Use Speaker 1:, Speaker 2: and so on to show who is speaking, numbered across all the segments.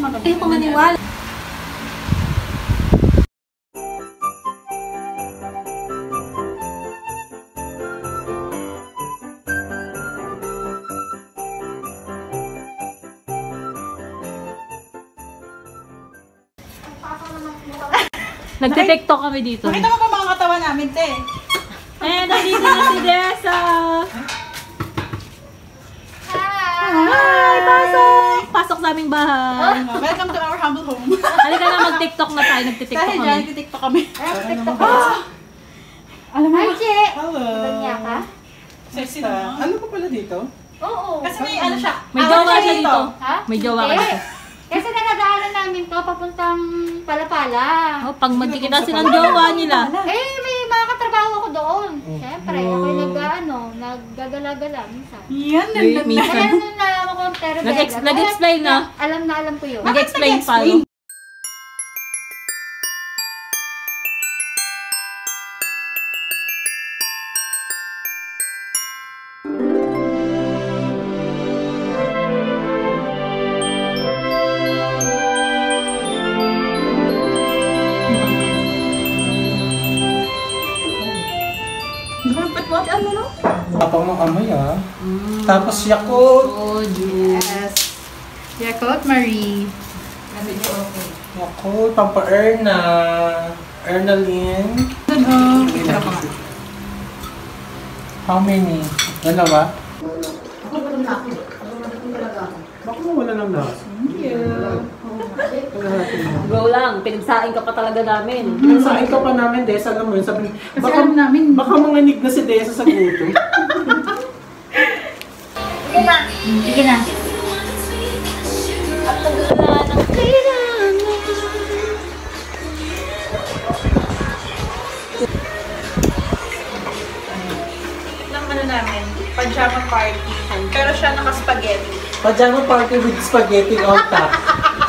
Speaker 1: Hindi ko maniwala.
Speaker 2: Nagte-tiktok kami dito.
Speaker 3: Makita mo pa mga katawan namin, te.
Speaker 2: Eh, nandito na si Dessa! Hi! Pasok! Pasok sa aming bahay.
Speaker 3: Welcome to our humble home.
Speaker 2: Halika na, mag-tiktok na tayo. Nagte-tiktok
Speaker 3: Dahil
Speaker 2: kami.
Speaker 3: dyan, nagtitiktok kami.
Speaker 1: TikTok ko.
Speaker 3: Alam mo,
Speaker 1: Hi, Che!
Speaker 3: hello.
Speaker 1: Bagya ka?
Speaker 3: Sexy na.
Speaker 4: Ano pa pala dito?
Speaker 1: Oo.
Speaker 3: Kasi may ano siya.
Speaker 2: May jowa siya dito.
Speaker 1: Ha?
Speaker 2: May jowa ka
Speaker 1: Hindi.
Speaker 2: dito.
Speaker 1: Kasi nadadaanan namin to papuntang Palapala.
Speaker 2: Oh, pag magkikita silang jowa nila.
Speaker 1: Eh, may mga katrabaho ako doon. Siyempre, ako yung naggagala-gala minsan.
Speaker 3: Yan,
Speaker 2: Minsan.
Speaker 1: Kaya nung nalaman ko ang Terra Vega,
Speaker 2: Nag-explain na.
Speaker 1: alam ko yun.
Speaker 2: Nag-explain pa. no?
Speaker 3: What ano no?
Speaker 4: Kapag mo amoy ah. Tapos Yakult.
Speaker 2: Oh, juice.
Speaker 3: Yes. Yakult Marie.
Speaker 4: Yakult, Pampa-Erna. Ernaline.
Speaker 3: Ano?
Speaker 4: How many? Dalawa? Baka wala lang na.
Speaker 2: Go lang, pinagsain ka pa talaga namin.
Speaker 4: Sain ka pa namin, Desa, alam mo yun. Sabi,
Speaker 3: Kasi alam namin.
Speaker 4: baka manganig na si Desa sa gutom.
Speaker 1: Sige na. Sige na.
Speaker 2: At wala ng kailangan.
Speaker 3: Ng ano namin, pajama party. Pero siya naka-spaghetti.
Speaker 4: Pajama party with spaghetti on top.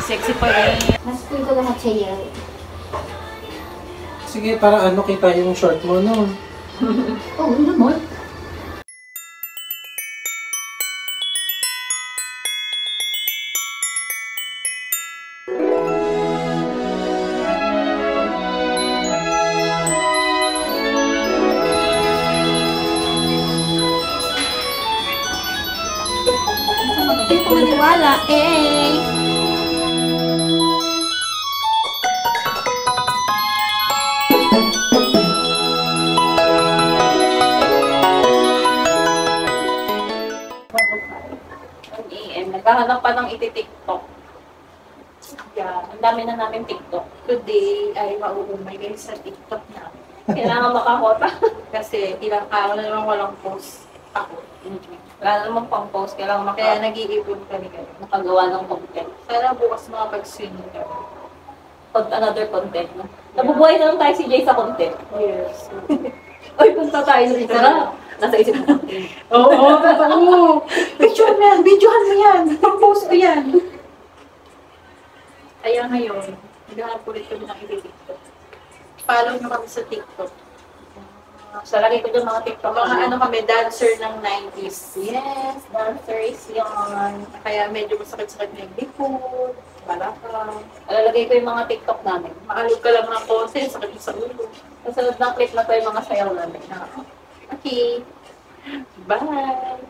Speaker 2: Sexy pa rin.
Speaker 1: Mas-feel ko lahat siya yun.
Speaker 4: Sige, para ano kita yung short mo, no?
Speaker 1: Oh, ano mo?
Speaker 2: Hindi ko maniwala. Eh! Naghahanap pa ng iti-tiktok.
Speaker 3: Yeah.
Speaker 2: Ang dami na namin tiktok.
Speaker 3: Today ay mauumay kayo sa TikTok na.
Speaker 2: Kailangan makakota.
Speaker 3: Kasi ilang araw na naman walang post ako.
Speaker 2: Wala namang pang post. Kailangan
Speaker 3: Kaya nag-iipon kami kayo.
Speaker 2: makagawa ng content.
Speaker 3: Sana bukas makapag-swing kami.
Speaker 2: Another content. No? Nabubuhay na lang tayo si Jay sa content.
Speaker 3: Yes.
Speaker 2: Oy, punta tayo sa isa. Nasa isip ko.
Speaker 3: Oo, totoo. Picture mo yan. Videohan mo yan. Pang-post ko yan. Kaya ngayon, naghahanap ulit kami ng iti-tiktok. Follow nyo kami sa TikTok.
Speaker 2: So, lagay ko dyan mga tiktok.
Speaker 3: Mga ano kami, dancer ng 90s.
Speaker 2: Yes, dancers yan.
Speaker 3: Kaya medyo masakit-sakit na yung likod, balakang.
Speaker 2: Lalagay ko yung mga tiktok namin.
Speaker 3: Maalog ka lang ng konti, sakit yung sa ulo.
Speaker 2: Kasunod ng clip na to yung mga sayaw namin.
Speaker 3: Okay. Bye!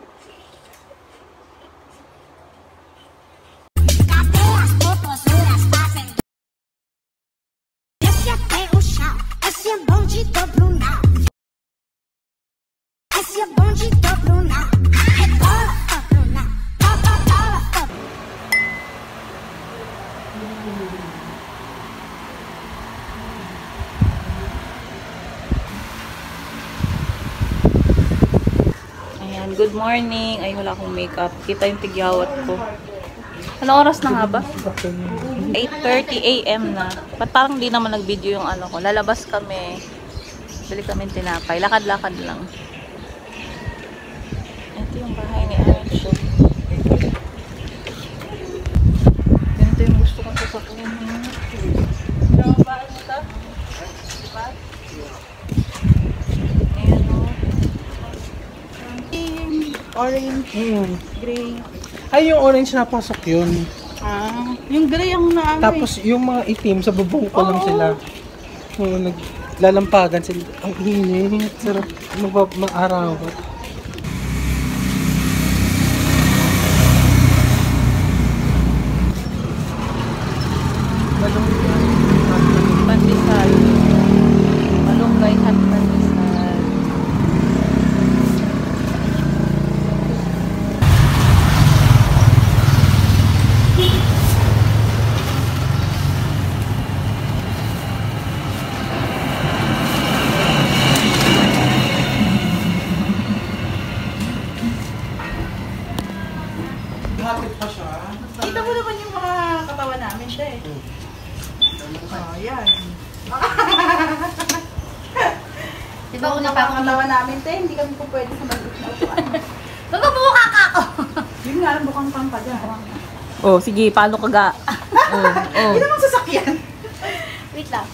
Speaker 5: Desce até o chão, esse é bonde do Bruna. Esse é bonde do Bruna. Rebola, ó Bruna. Bola, ó.
Speaker 2: Ayan, good morning. Ay, wala akong makeup. Kita yung tigyawat ko. Ano oras na nga ba? 8:30 AM na. Ba't parang di naman nag-video yung ano ko? Lalabas kami. Bili kami tinapay. Lakad-lakad lang. Ito yung bahay ni Archie. Ganito yung gusto kong sasakyan. Yung bahay mo ito? Diba? Ayan o. Orange, gray.
Speaker 4: Ay, yung orange na pasok yun.
Speaker 3: Yung gray ang naano
Speaker 4: Tapos yung mga itim, sa bubong ko lang sila. Oo, naglalampagan sila. Ang init. Sarap mag-araw.
Speaker 2: Pandesal. Malunggay at pandesal.
Speaker 4: Hatid pa siya.
Speaker 3: Kita mo naman yung mga katawan namin siya eh. Oh, yan.
Speaker 1: Diba una pa ako
Speaker 3: Katawan namin, te, hindi kami po pwede sa maliit na upuan.
Speaker 1: Magbubuka ka ako!
Speaker 3: Yun nga, bukang pang pa dyan.
Speaker 2: Oh, sige, paano ka ga?
Speaker 3: Yun namang sasakyan.
Speaker 1: Wait lang.